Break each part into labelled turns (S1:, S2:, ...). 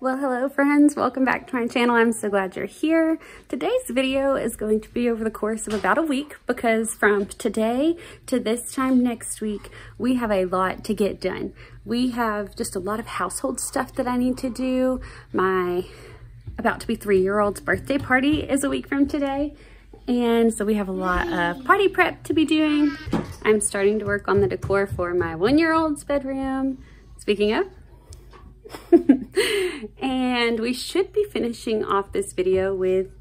S1: Well, hello friends, welcome back to my channel. I'm so glad you're here. Today's video is going to be over the course of about a week because from today to this time next week, we have a lot to get done. We have just a lot of household stuff that I need to do. My about to be 3-year-old's birthday party is a week from today. And so we have a lot of party prep to be doing. I'm starting to work on the decor for my 1-year-old's bedroom. Speaking of, and we should be finishing off this video with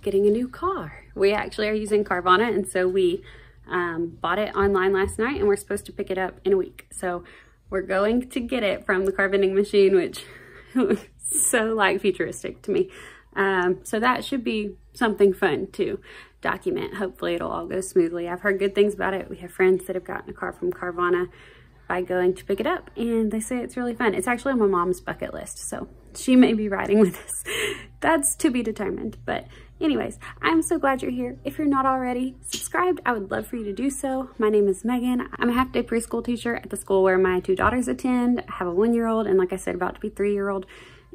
S1: getting a new car. We actually are using Carvana, and so we bought it online last night and we're supposed to pick it up in a week. So we're going to get it from the car vending machine, which was so like futuristic to me. So that should be something fun to document. Hopefully it'll all go smoothly. I've heard good things about it. We have friends that have gotten a car from Carvana by going to pick it up, and they say it's really fun. It's actually on my mom's bucket list, so she may be riding with us. That's to be determined. But anyways, I'm so glad you're here. If you're not already subscribed, I would love for you to do so. My name is Megan. I'm a half-day preschool teacher at the school where my 2 daughters attend. I have a 1-year-old and, like I said, about to be 3-year-old.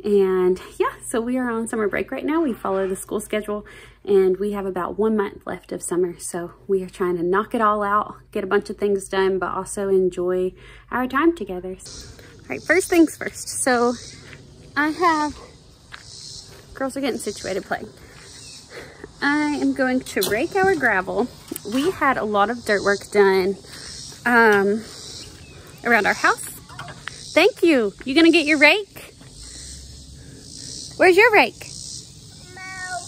S1: And yeah, so we are on summer break right now. We follow the school schedule and we have about 1 month left of summer. So we are trying to knock it all out, get a bunch of things done, but also enjoy our time together. All right, first things first. So girls are getting situated playing. I am going to rake our gravel. We had a lot of dirt work done around our house. Thank you. You gonna get your rake? Where's your rake? No.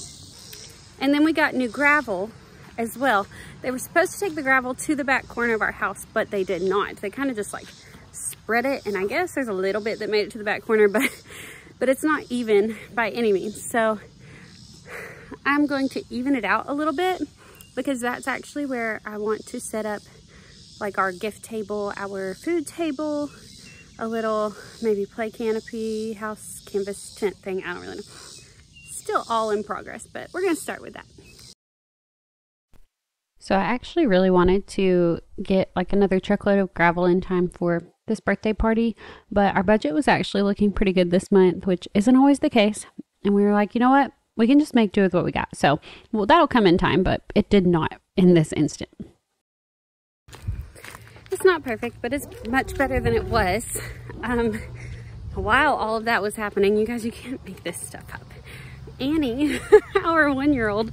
S1: And then we got new gravel as well. They were supposed to take the gravel to the back corner of our house, but they did not. They kind of just like spread it, and I guess there's a little bit that made it to the back corner, but it's not even by any means. So I'm going to even it out a little bit because that's actually where I want to set up like our gift table, our food table, a little maybe play canopy, house canvas tent thing. I don't really know. Still all in progress, but we're going to start with that. So I actually really wanted to get like another truckload of gravel in time for this birthday party, but our budget was actually looking pretty good this month, which isn't always the case. And we were like, you know what? We can just make do with what we got. So, well, that'll come in time, but it did not in this instant. It's not perfect, but it's much better than it was. While all of that was happening, you guys, you can't make this stuff up. Annie, our 1-year-old,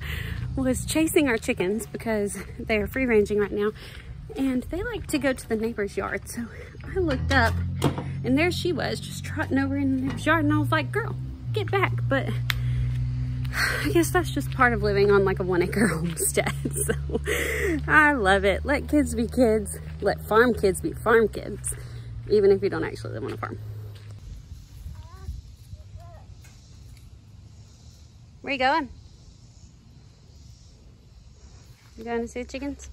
S1: was chasing our chickens because they are free ranging right now, and they like to go to the neighbor's yard. So I looked up, and there she was, just trotting over in the neighbor's yard, and I was like, girl, get back. But I guess that's just part of living on like a 1-acre homestead. So I love it. Let kids be kids. Let farm kids be farm kids, even if you don't actually live on a farm. Where you going? You going to see the chickens?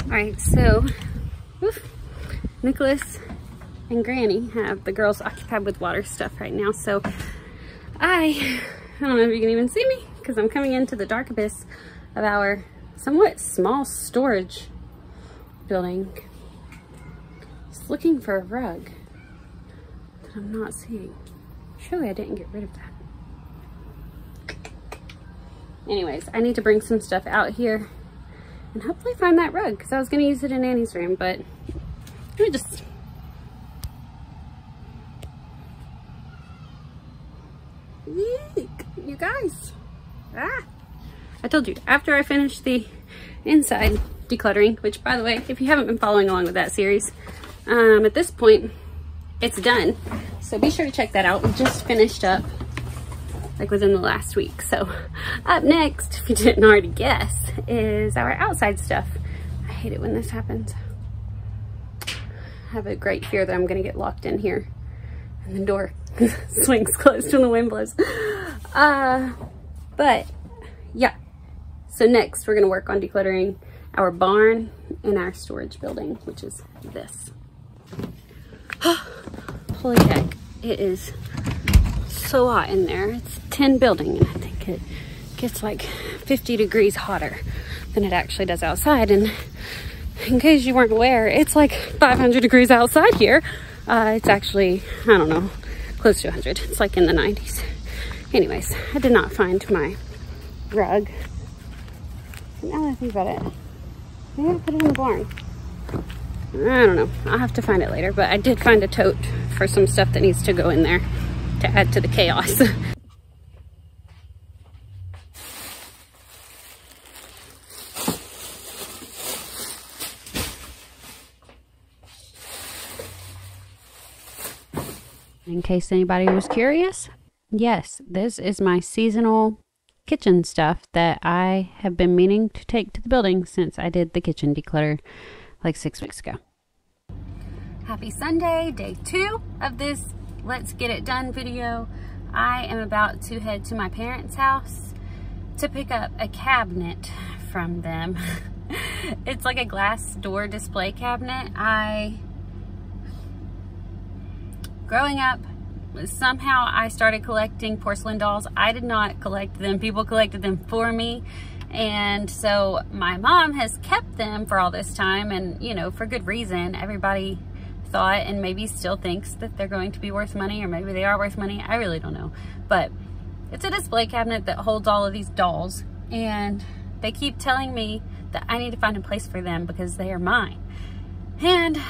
S1: All right, so Nicholas and Granny have the girls occupied with water stuff right now. So I don't know if you can even see me because I'm coming into the dark abyss of our somewhat small storage building. Just looking for a rug that I'm not seeing. Surely I didn't get rid of that. Anyways, I need to bring some stuff out here and hopefully find that rug because I was going to use it in Annie's room, but let me just... Eek, you guys. I told you, after I finish the inside decluttering, which by the way, if you haven't been following along with that series, at this point, it's done. So be sure to check that out. We just finished up like within the last week. So up next, if you didn't already guess, is our outside stuff. I hate it when this happens. I have a great fear that I'm gonna get locked in here and the door swings closed when the wind blows. But yeah, so next we're gonna work on decluttering our barn and our storage building, which is this. Holy heck. it is so hot in there. It's a tin building, and I think it gets like 50 degrees hotter than it actually does outside. And in case you weren't aware, it's like 500 degrees outside here. It's actually, I don't know, close to 100. It's like in the 90s. Anyways, I did not find my rug. Now that I think about it, maybe I put it in the barn. I don't know. I'll have to find it later, but I did find a tote for some stuff that needs to go in there to add to the chaos. In case anybody was curious, yes, this is my seasonal kitchen stuff that I have been meaning to take to the building since I did the kitchen declutter like 6 weeks ago. Happy Sunday, day 2 of this Let's Get It Done video. I am about to head to my parents' house to pick up a cabinet from them. It's like a glass door display cabinet. Growing up, somehow I started collecting porcelain dolls. I did not collect them. People collected them for me. And so my mom has kept them for all this time, and you know, for good reason. Everybody thought, and maybe still thinks, that they're going to be worth money, or maybe they are worth money. I really don't know. But it's a display cabinet that holds all of these dolls, and they keep telling me that I need to find a place for them because they are mine. And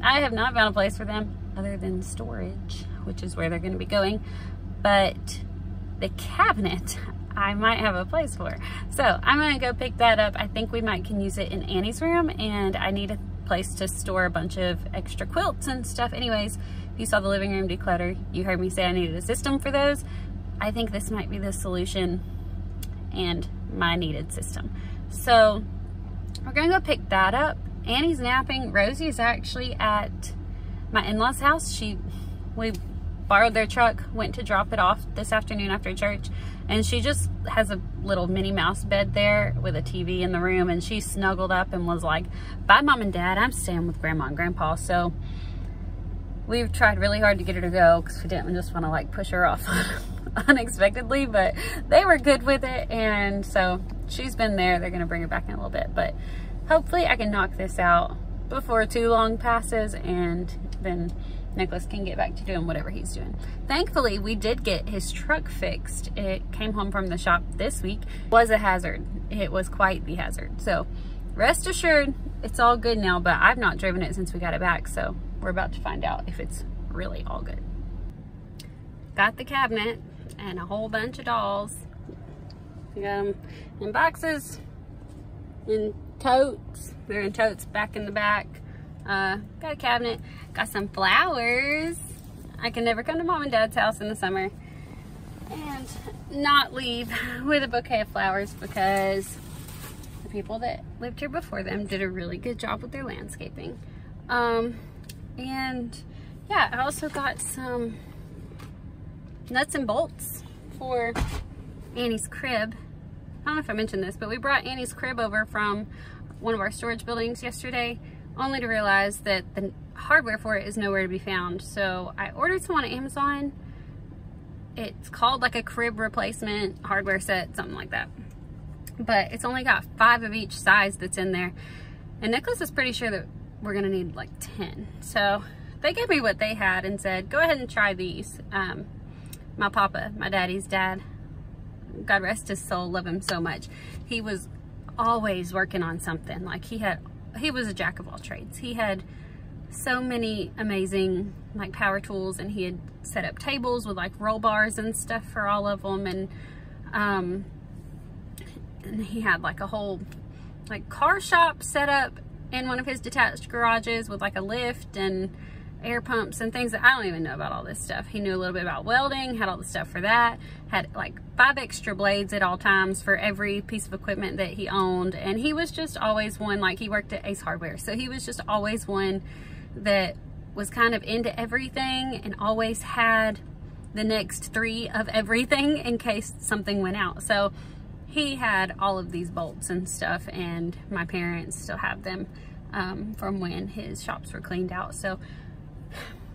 S1: I have not found a place for them other than storage, which is where they're going to be going. But the cabinet, I might have a place for. So I'm going to go pick that up. I think we can use it in Annie's room, and I need a place to store a bunch of extra quilts and stuff. Anyways, if you saw the living room declutter, you heard me say I needed a system for those. I think this might be the solution and my needed system. So we're going to go pick that up. Annie's napping. Rosey is actually at my in-laws' house. We borrowed their truck, went to drop it off this afternoon after church, and she just has a little Minnie Mouse bed there with a TV in the room, and she snuggled up and was like, bye Mom and Dad, I'm staying with Grandma and Grandpa. So we've tried really hard to get her to go because we didn't just want to like push her off unexpectedly, but they were good with it, and so she's been there. They're gonna bring her back in a little bit, but hopefully I can knock this out before too long passes, and then Nicholas can get back to doing whatever he's doing. Thankfully, we did get his truck fixed. It came home from the shop this week. It was a hazard. It was quite the hazard. So rest assured, it's all good now, but I've not driven it since we got it back, so we're about to find out if it's really all good. Got the cabinet and a whole bunch of dolls. We got them in boxes, in totes. They're in totes back in the back. Got a cabinet, got some flowers. I can never come to Mom and Dad's house in the summer and not leave with a bouquet of flowers because the people that lived here before them did a really good job with their landscaping. And yeah, I also got some nuts and bolts for Annie's crib. I don't know if I mentioned this, but we brought Annie's crib over from one of our storage buildings yesterday, only to realize that the hardware for it is nowhere to be found. So I ordered some on Amazon. It's called like a crib replacement hardware set, something like that. But it's only got 5 of each size that's in there. And Nicholas is pretty sure that we're gonna need like 10. So they gave me what they had and said, go ahead and try these. My papa, my daddy's dad, God rest his soul, love him so much. He was always working on something. Like he was a jack of all trades. He had so many amazing like power tools, and he had set up tables with like roll bars and stuff for all of them, and he had like a whole like car shop set up in one of his detached garages with like a lift and air pumps and things that I don't even know about all this stuff. He knew a little bit about welding, had all the stuff for that, had like 5 extra blades at all times for every piece of equipment that he owned. And he was just always one, like he worked at Ace Hardware, so he was just always one that was kind of into everything and always had the next 3 of everything in case something went out. So he had all of these bolts and stuff, and my parents still have them from when his shops were cleaned out. So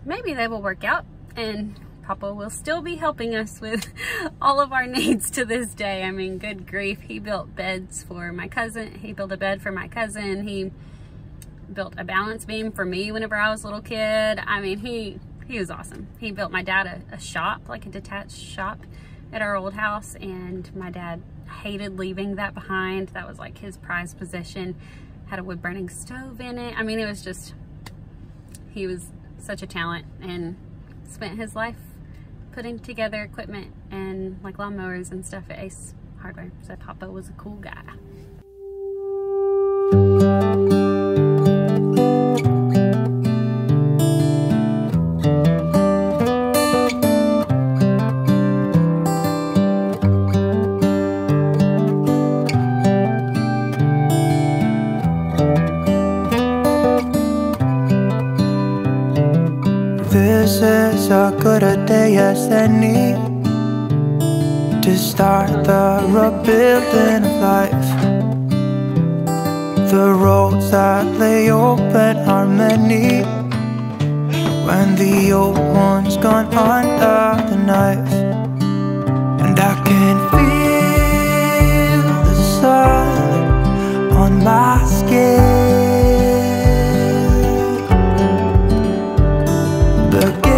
S1: maybe they will work out. and Papa will still be helping us with all of our needs to this day. I mean, good grief. He built beds for my cousin. He built a bed for my cousin. He built a balance beam for me whenever I was a little kid. I mean, he was awesome. He built my dad a shop, like a detached shop at our old house, and my dad hated leaving that behind. That was like his prized possession. Had a wood burning stove in it. I mean, it was just, he was such a talent and spent his life putting together equipment and like lawnmowers and stuff at Ace Hardware. So Papa was a cool guy.
S2: This is as good a day as any to start the rebuilding of life. The roads that lay open are many when the old one's gone under the knife. And I can feel the sun on my skin, beginning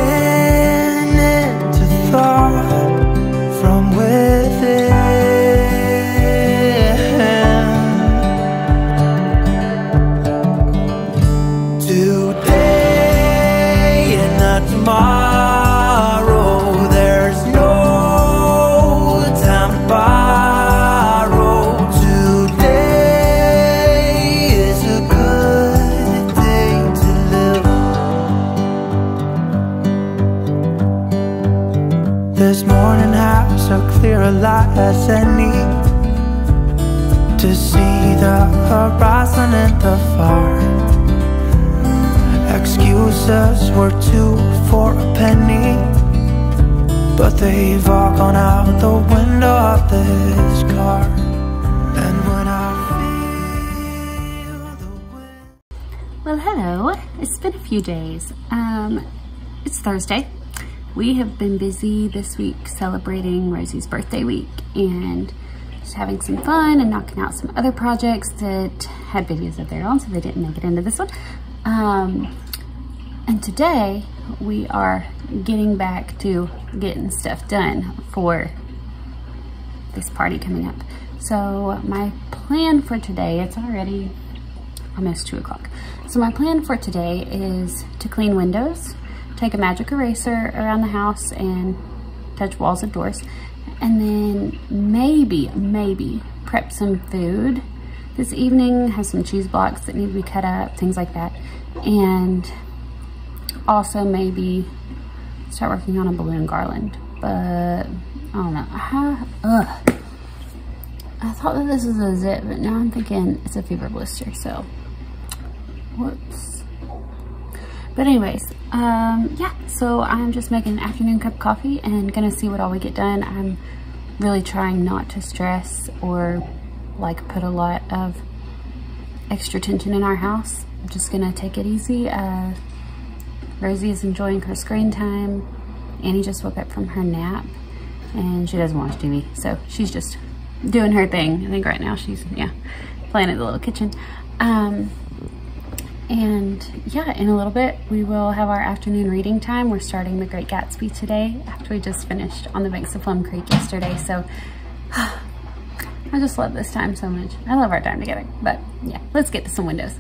S2: to thaw from within. Today and not tomorrow, there's no time to borrow. Today is a good day to live. This morning has a clearer light as any to see the horizon in the far. Excuses were 2 for a penny, but they've all gone out the window of this car. And when I feel the wind.
S1: Well, hello. It's been a few days. It's Thursday. We have been busy this week celebrating Rosie's birthday week and just having some fun and knocking out some other projects that had videos of their own, so they didn't make it into this one. And today we are getting back to getting stuff done for this party coming up. So my plan for today, it's already almost 2 o'clock. So my plan for today is to clean windows, take a magic eraser around the house and touch walls and doors, and then maybe prep some food this evening, have some cheese blocks that need to be cut up, things like that. And also maybe start working on a balloon garland, but I don't know. I thought that this was a zip, but now I'm thinking it's a fever blister, so whoops. But anyways, yeah, so I'm just making an afternoon cup of coffee and gonna see what all we get done. I'm really trying not to stress or like put a lot of extra tension in our house. I'm just gonna take it easy. Rosey is enjoying her screen time. Annie just woke up from her nap and she doesn't watch TV, so she's just doing her thing. I think right now she's, yeah, playing in the little kitchen. And yeah, in a little bit we will have our afternoon reading time. We're starting The Great Gatsby today after we just finished On the Banks of Plum Creek yesterday, so I just love this time so much. I love our time together. But yeah, let's get to some windows.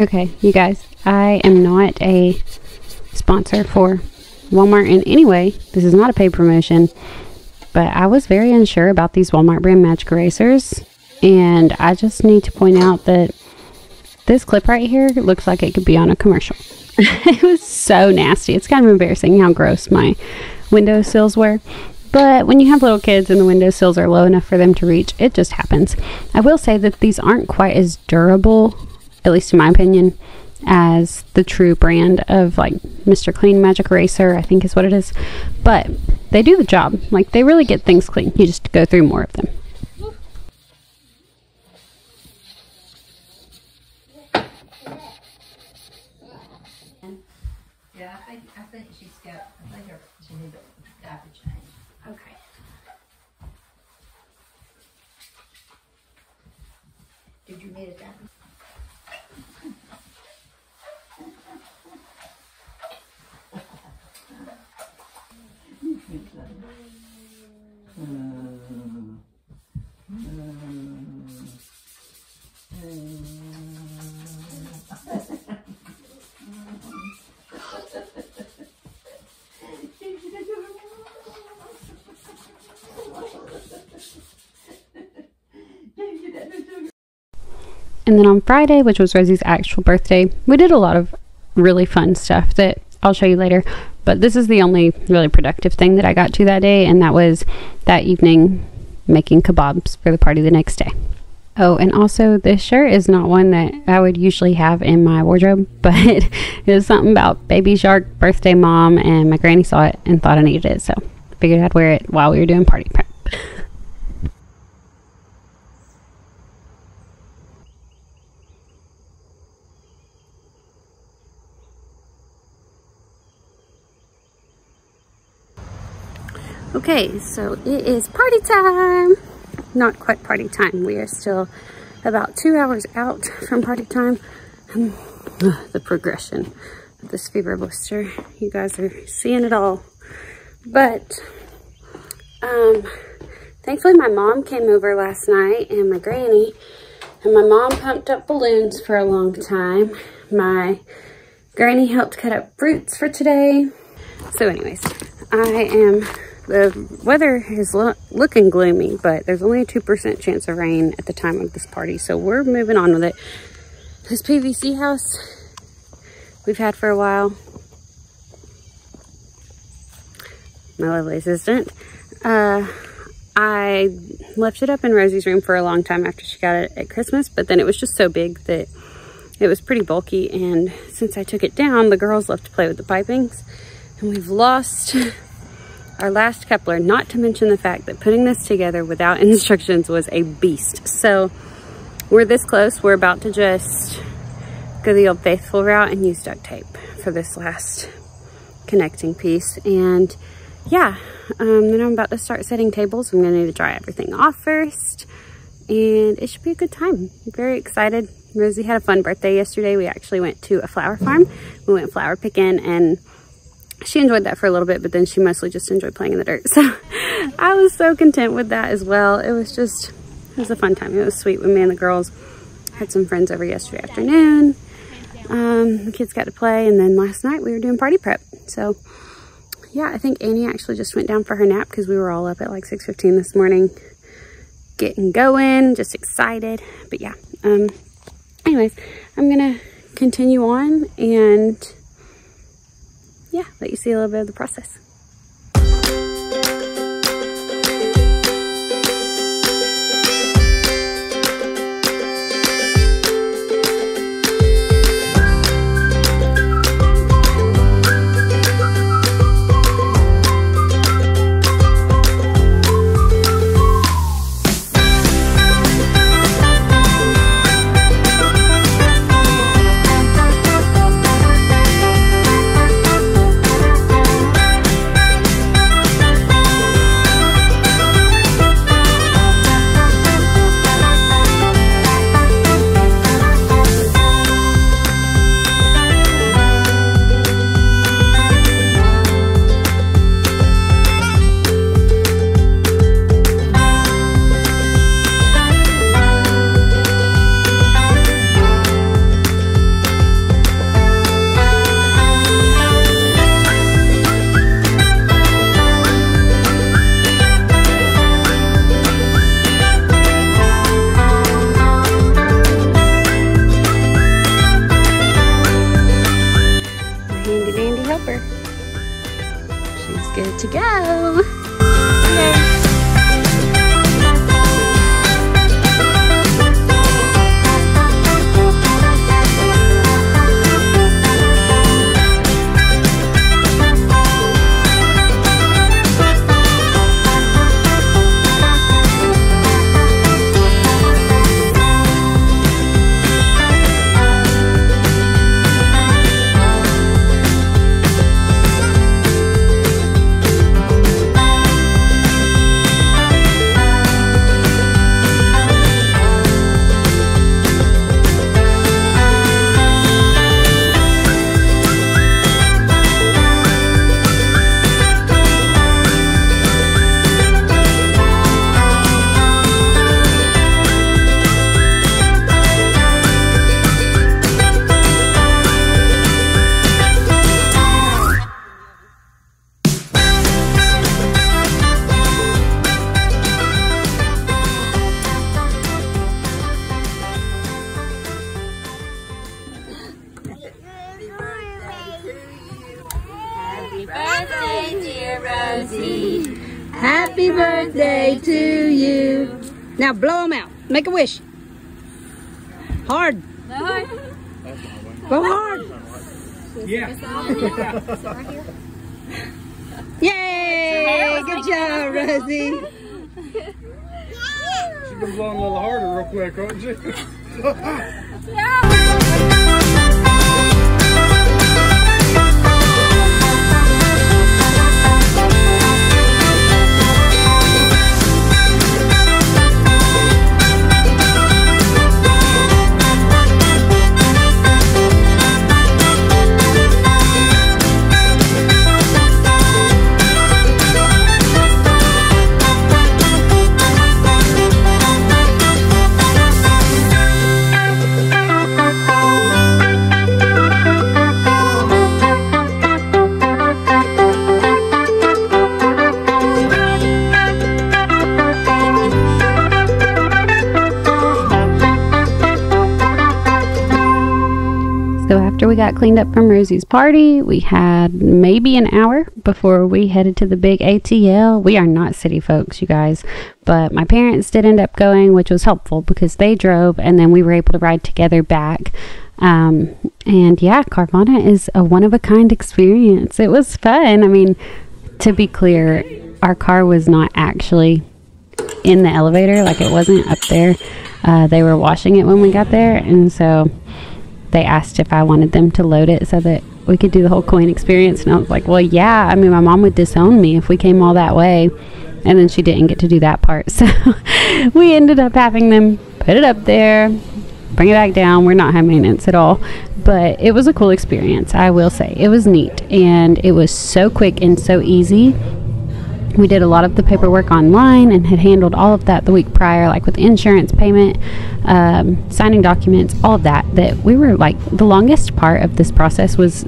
S1: Okay, you guys, I am not a sponsor for Walmart in any way. This is not a paid promotion, but I was very unsure about these Walmart brand magic erasers, and I just need to point out that this clip right here looks like it could be on a commercial. It was so nasty. It's kind of embarrassing how gross my windowsills were. But when you have little kids and the windowsills are low enough for them to reach, it just happens. I will say that these aren't quite as durable, at least in my opinion, as the true brand of like Mr. Clean Magic Eraser, I think is what it is. But they do the job. Like, they really get things clean. You just go through more of them.
S3: Yeah, I think she's got, she needs a diaper change.
S1: Okay.
S3: Did you need a diaper?
S1: And then on Friday, which was Rosie's actual birthday, we did a lot of really fun stuff that I'll show you later. But this is the only really productive thing that I got to that day, and that was that evening making kebabs for the party the next day. Oh, and also this shirt is not one that I would usually have in my wardrobe, but it was something about Baby Shark, birthday mom, and my granny saw it and thought I needed it, so I figured I'd wear it while we were doing party prep. Okay, so it is party time. Not quite party time. We are still about 2 hours out from party time. The progression of this fever blister. You guys are seeing it all. But thankfully my mom came over last night and my granny. And my mom pumped up balloons for a long time. My granny helped cut up fruits for today. So anyways, the weather is looking gloomy, but there's only a 2% chance of rain at the time of this party, so we're moving on with it. This PVC house we've had for a while. My lovely assistant. I left it up in Rosie's room for a long time after she got it at Christmas, but then it was just so big that it was pretty bulky, and since I took it down, the girls left to play with the pipings, and we've lost our last coupler, not to mention the fact that putting this together without instructions was a beast. So we're this close. We're about to just go the old faithful route and use duct tape for this last connecting piece. And yeah, then I'm about to start setting tables. I'm gonna need to dry everything off first, and it should be a good time. I'm very excited. Rosie had a fun birthday yesterday. We actually went to a flower farm. We went flower picking, and she enjoyed that for a little bit, but then she mostly just enjoyed playing in the dirt. So I was so content with that as well. It was a fun time. It was sweet when me and the girls had some friends over yesterday afternoon. The kids got to play, and then last night we were doing party prep. So yeah, I think Annie actually just went down for her nap because we were all up at like 6:15 this morning, getting going, just excited. But yeah, anyways, I'm gonna continue on and yeah, let you see a little bit of the process.
S4: Happy birthday to you. Now blow them out. Make a wish. Hard. Go hard.
S5: Yeah.
S4: Yay! Good job, Rosie.
S5: She's been blowing a little harder real quick, hasn't she?
S1: So after we got cleaned up from Rosie's party, we had maybe an hour before we headed to the big ATL. We are not city folks, you guys, but my parents did end up going, which was helpful because they drove and then we were able to ride together back. And yeah, Carvana is a one-of-a-kind experience. It was fun. I mean, to be clear, our car was not actually in the elevator, like it wasn't up there. They were washing it when we got there, and so they asked if I wanted them to load it so that we could do the whole coin experience. And I was like, well, yeah, I mean, my mom would disown me if we came all that way. And then she didn't get to do that part. So we ended up having them put it up there, bring it back down. We're not high maintenance at all. But it was a cool experience, I will say. It was neat. And it was so quick and so easy. We did a lot of the paperwork online and had handled all of that the week prior, like with insurance payment, signing documents, all of that we were like, the longest part of this process was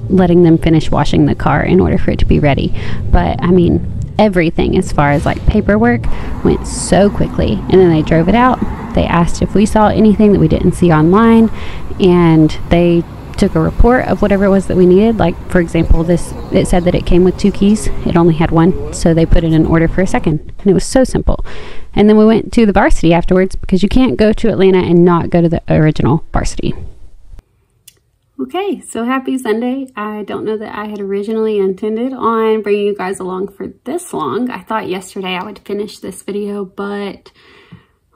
S1: letting them finish washing the car in order for it to be ready. But I mean, everything as far as like paperwork went so quickly. And then they drove it out. They asked if we saw anything that we didn't see online, and they took a report of whatever it was that we needed. Like, for example, it said that it came with 2 keys. It only had 1, so they put in an order for a second, and it was so simple. And then we went to the varsity afterwards, because you can't go to Atlanta and not go to the original varsity. Okay, so happy Sunday. I don't know that I had originally intended on bringing you guys along for this long. I thought yesterday I would finish this video, but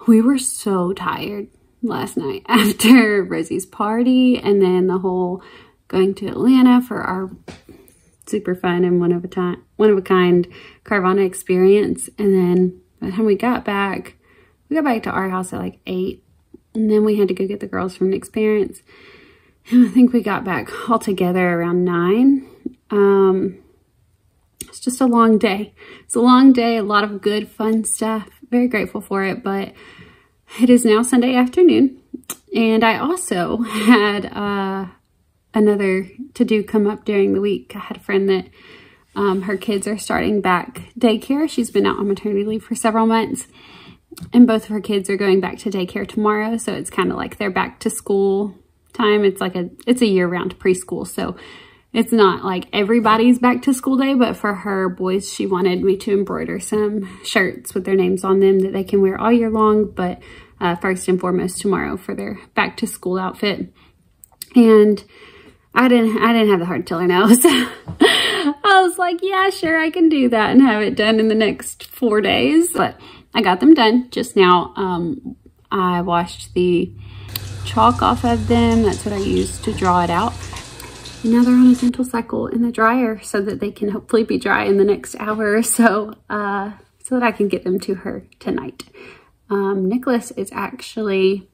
S1: we were so tired last night after Rosie's party, and then the whole going to Atlanta for our super fun and one of a kind Carvana experience. And then by the time we got back to our house at like 8, and then we had to go get the girls from Nick's parents, and I think we got back all together around 9. It's just a long day. It's a long day, a lot of good fun stuff. Very grateful for it, but it is now Sunday afternoon, and I also had another to-do come up during the week. I had a friend that her kids are starting back daycare. She's been out on maternity leave for several months, and both of her kids are going back to daycare tomorrow, so it's kind of like their back to school time. It's like it's a year-round preschool, so it's not like everybody's back to school day, but for her boys, she wanted me to embroider some shirts with their names on them that they can wear all year long, but first and foremost tomorrow for their back to school outfit. And I didn't have the heart to tell her no. So I was like, yeah, sure, I can do that and have it done in the next 4 days. But I got them done just now. I washed the chalk off of them. That's what I used to draw it out. And now they're on a gentle cycle in the dryer so that they can hopefully be dry in the next hour or so, so that I can get them to her tonight. Nicholas is actually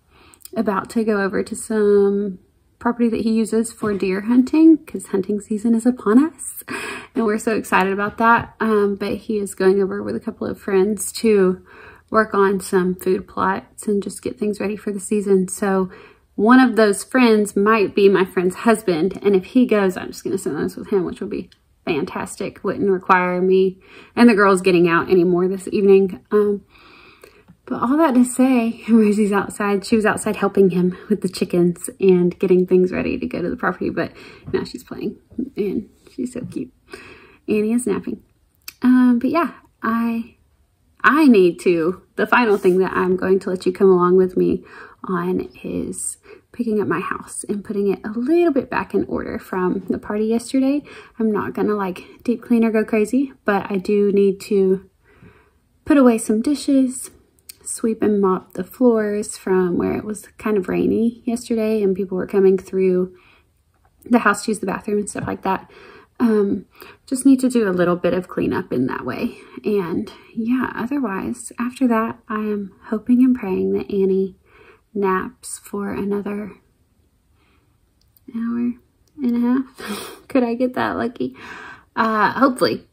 S1: about to go over to some property that he uses for deer hunting, because hunting season is upon us, and we're so excited about that. But he is going over with a couple of friends to work on some food plots and just get things ready for the season. So one of those friends might be my friend's husband, and if he goes, I'm just going to send those with him, which will be fantastic. Wouldn't require me and the girls getting out anymore this evening. But all that to say, Rosie's outside. She was outside helping him with the chickens and getting things ready to go to the property, but now she's playing, and she's so cute. Annie is napping. But yeah, I the final thing that I'm going to let you come along with me on is picking up my house and putting it a little bit back in order from the party yesterday. I'm not gonna like deep clean or go crazy, but I do need to put away some dishes, sweep and mop the floors from where it was kind of rainy yesterday and people were coming through the house to use the bathroom and stuff like that. Just need to do a little bit of cleanup in that way. And yeah, otherwise, after that, I am hoping and praying that Annie naps for another hour and a half. Could I get that lucky? Hopefully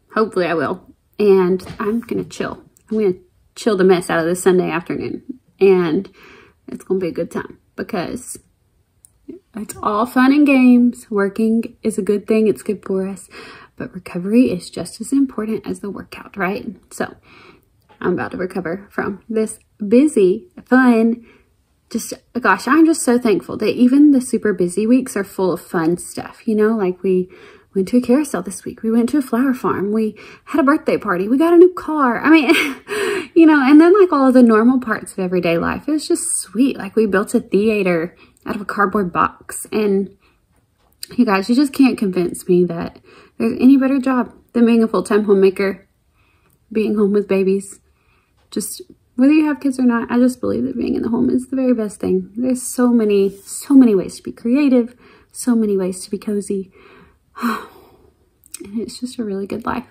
S1: I will. And I'm gonna chill. I'm gonna chill the mess out of this Sunday afternoon. And it's gonna be a good time because it's all fun and games. Working is a good thing. It's good for us. But recovery is just as important as the workout, right? So I'm about to recover from this busy, fun, gosh, I'm just so thankful that even the super busy weeks are full of fun stuff. You know, like we went to a carousel this week. We went to a flower farm. We had a birthday party. We got a new car. I mean, you know, and then like all of the normal parts of everyday life. It was just sweet. Like we built a theater out of a cardboard box. And you guys, you just can't convince me that there's any better job than being a full-time homemaker, being home with babies. Just whether you have kids or not, I just believe that being in the home is the very best thing. There's so many ways to be creative, so many ways to be cozy. And it's just a really good life.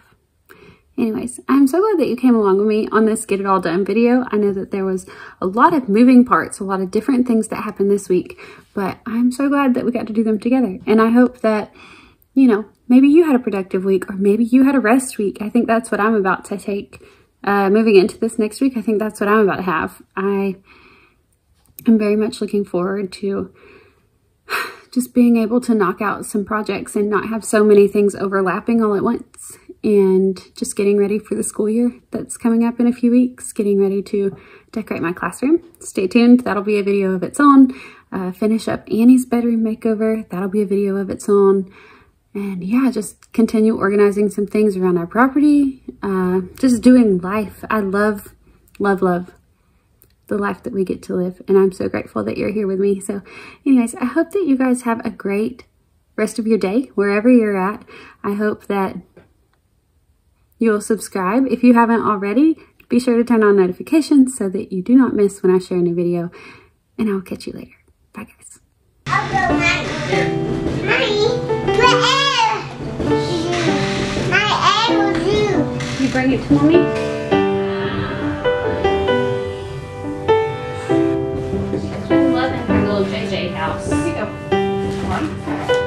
S1: Anyways, I'm so glad that you came along with me on this Get It All Done video. I know that there was a lot of moving parts, a lot of different things that happened this week, but I'm so glad that we got to do them together. And I hope that, you know, maybe you had a productive week or maybe you had a rest week. I think that's what I'm about to take. Moving into this next week, I think that's what I'm about to have. I am very much looking forward to just being able to knock out some projects and not have so many things overlapping all at once. And just getting ready for the school year that's coming up in a few weeks, getting ready to decorate my classroom. Stay tuned, that'll be a video of its own. Finish up Annie's bedroom makeover, that'll be a video of its own. And yeah, just continue organizing some things around our property. Just doing life. I love the life that we get to live. And I'm so grateful that you're here with me. So anyways, I hope that you guys have a great rest of your day, wherever you're at. I hope that you'll subscribe. If you haven't already, be sure to turn on notifications so that you do not miss when I share a new video. And I'll catch you later. Bye, guys. You bring it to mommy? I love that little JJ house. Here you go. Come on.